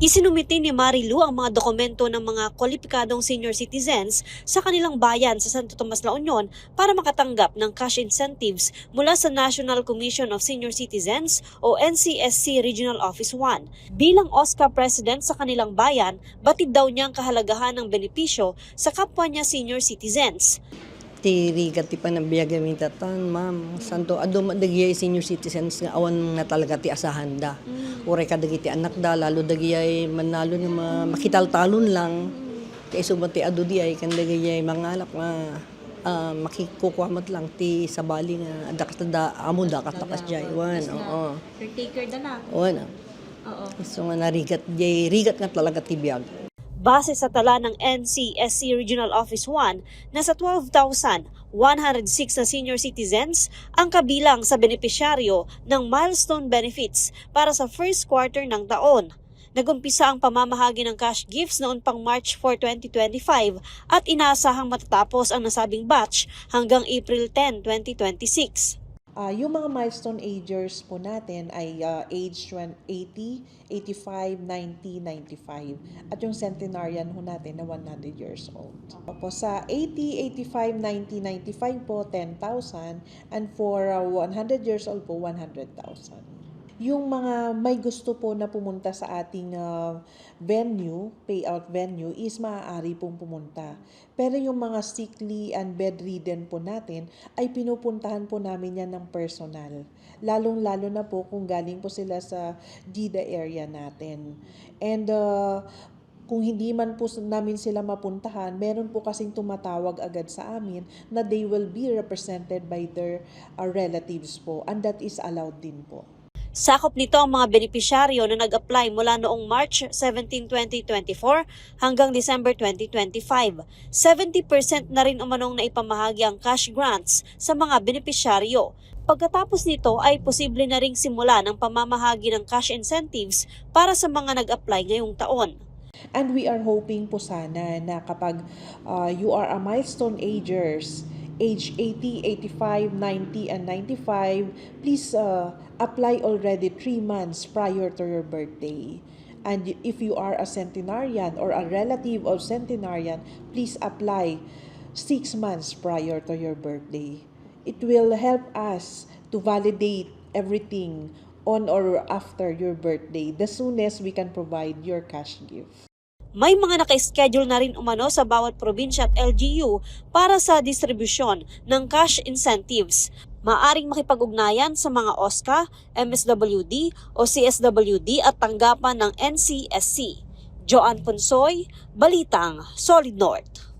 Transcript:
Isinumiti ni Marilu ang mga dokumento ng mga kwalipikadong senior citizens sa kanilang bayan sa Santo Tomas, La Union para makatanggap ng cash incentives mula sa National Commission of Senior Citizens o NCSC Regional Office 1. Bilang OSCA President sa kanilang bayan, batid daw niya ang kahalagahan ng benepisyo sa kapwa niya senior citizens. Rigat ti panabiyag kami tatan, ma'am. Santo, adom dagiyay senior citizens nga awan na talaga ti asahan da. Uray ka dagi ti anak da, lalo dagiyay manalo nga makitaltalon lang. Ti isubat ti ado di ay kan dagiyay mangalap nga makikukuamat lang ti sabali nga adakas da amo da katakas jay wan. Oo. Caretaker da na. Wan. Oo. So nga narigat jay rigat nga talaga ti biyag. Base sa tala ng NCSC Regional Office 1, nasa 12,106 na senior citizens ang kabilang sa benepisyaryo ng milestone benefits para sa first quarter ng taon. Nagumpisa ang pamamahagi ng cash gifts noon pang March 4, 2025 at inaasahang matatapos ang nasabing batch hanggang April 10, 2026. Yung mga milestone agers po natin ay age 80, 85, 90, 95. At yung centenarian ho natin na 100 years old. Opo, sa 80, 85, 90, 95 po, 10,000. And for 100 years old po, 100,000. Yung mga may gusto po na pumunta sa ating venue, payout venue, is maaari pong pumunta. Pero yung mga sickly and bedridden po natin, ay pinupuntahan po namin yan ng personal. Lalong-lalo na po kung galing po sila sa GIDA area natin. And kung hindi man po namin sila mapuntahan, meron po kasing tumatawag agad sa amin na they will be represented by their relatives po. And that is allowed din po. Sakop nito ang mga benepisyaryo na nag-apply mula noong March 17, 2024 hanggang December 2025. 70% na rin umanong naipamahagi ang cash grants sa mga benepisyaryo. Pagkatapos nito ay posible na ring simula ng pamamahagi ng cash incentives para sa mga nag-apply ngayong taon. And we are hoping po sana na kapag you are a milestone agers, age 80, 85, 90, and 95, please apply already 3 months prior to your birthday. And if you are a centenarian or a relative of centenarian, please apply 6 months prior to your birthday. It will help us to validate everything on or after your birthday. The soonest we can provide your cash gift. May mga naka-schedule na rin umano sa bawat probinsya at LGU para sa distribusyon ng cash incentives. Maaring makipag-ugnayan sa mga OSCA, MSWD o CSWD at tanggapan ng NCSC. Joanne Ponsoy, Balitang Solid North.